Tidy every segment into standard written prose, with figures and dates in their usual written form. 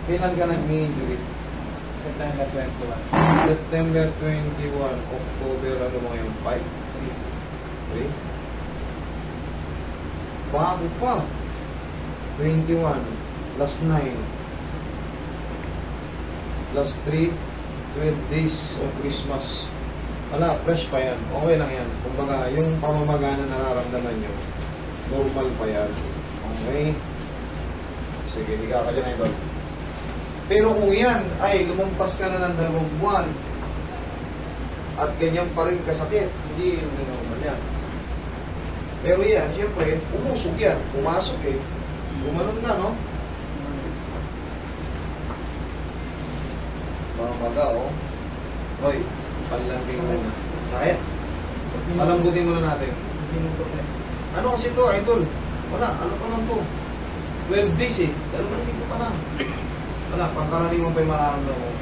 Kailan ka nag-injury? September 21. September 21, October, ano mo ngayon? 5? 3? Bago pa. 21, last 9. Last 3, 12 days of Christmas. Wala, fresh pa yan. Okay lang yan. Kumbaga, yung pamamaga na nararamdaman nyo, normal pa yan. Okay? Sige, hindi ka dyan ito. Pero kung yan ay lumampas ka na ng 2 buwan at ganyan pa rin kasakit, hindi normal yan. Pero yan, siyempre, umusog yan. Pumasok eh. Gumanon na, no? Pamamaga, oh. Roy, panlambing mo na. Sakit. Palambutin muna natin. Ano kasi to, idol? Wala, ano pa lang to? 12 days eh. 2 linggo pa lang. Wala, pangkaraniwan pa yung mararamdaman mo.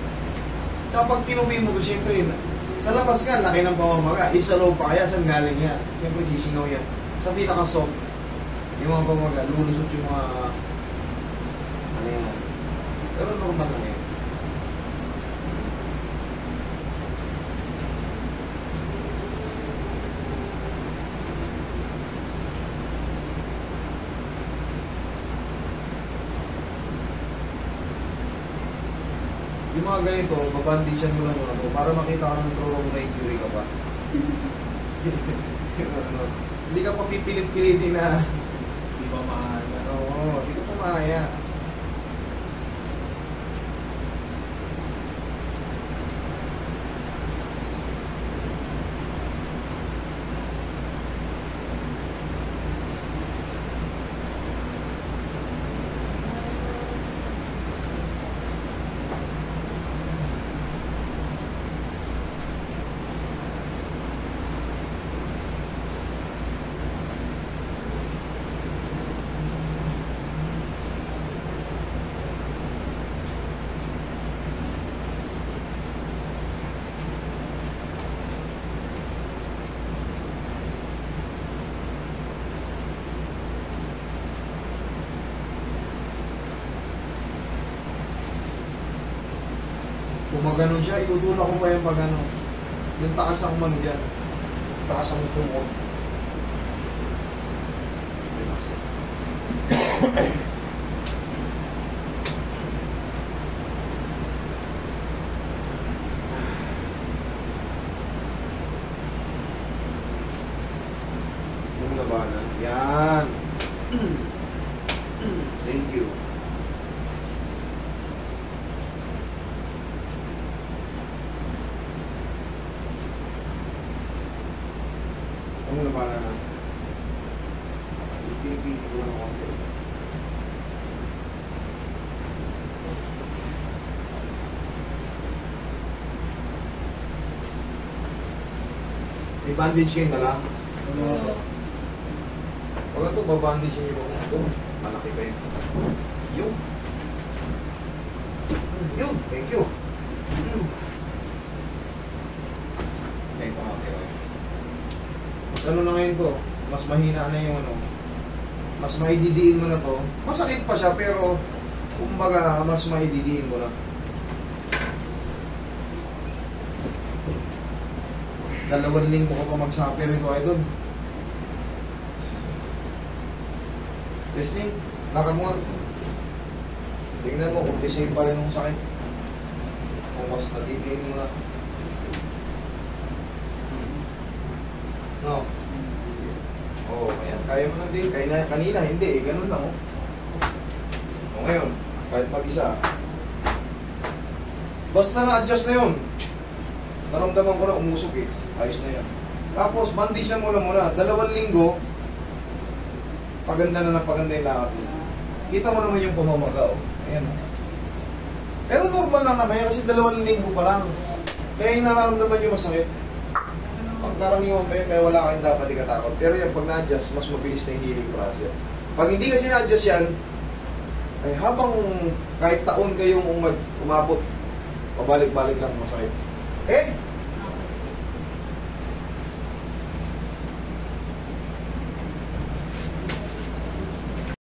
Tsaka pag tinubi mo to, siyempre, sa labas ka, laki ng pamamaga. Sa loob pa kaya, saan galing yan? Siyempre, sisingaw yan. Sa pinaka-soft, yung mga pamamaga, lulusot yung mga... ano yan. Pero normal lang yan. Yung mga ganito, babandisyan mo lang muna to para makita ka ng true na injury ka pa. Hindi ka pa pipilit-pilitin na Di ba mahal? oo, hindi ka pa maaya. Kung maganon siya, itutulak ko pa yung pag ano. Yung taas ang man dyan. Taas ang sumot. Yung labanan. Yan. Thank you. Ang labanan na. Pinipili ko lang konti. May bandage kayo na lang. Pag ito, babandage nyo yung ito. Malaki pa yun. Yun. Yun. Thank you. Okay, pamati. Mas ano na ngayon to, mas mahina na yung ano, mas maididiin mo na to. Masakit pa siya pero kumbaga mas maididiin mo na. Dalawang linggo ko pa mag-suffer ito, idol. Listening, lakad mo. Tingnan mo kung the same pa rin yung sakit. Kung mas nadidiin mo na. No? Oo, ayan. Kaya mo lang din. Kanina, hindi. Ganun lang, oh. O ngayon, kahit mag-isa. Basta na-adjust na yun. Naramdaman ko na umusok eh. Ayos na yan. Tapos, bandage na muna. 2 linggo, paganda na ng paganda yung lakad mo. Kita mo naman yung pamamaga, oh. Ayan. Pero normal lang naman yan kasi 2 linggo pa lang. Kaya yung nararamdaman yung masakit. Pagkaraniwan pa yun, kaya wala kayong dapat ikatakot. Pero yan, pag na-adjust, mas mabilis na yung healing process. Pag hindi kasi na-adjust yan, ay habang kahit taon kayong umabot, pabalik-balik lang masakit. Okay?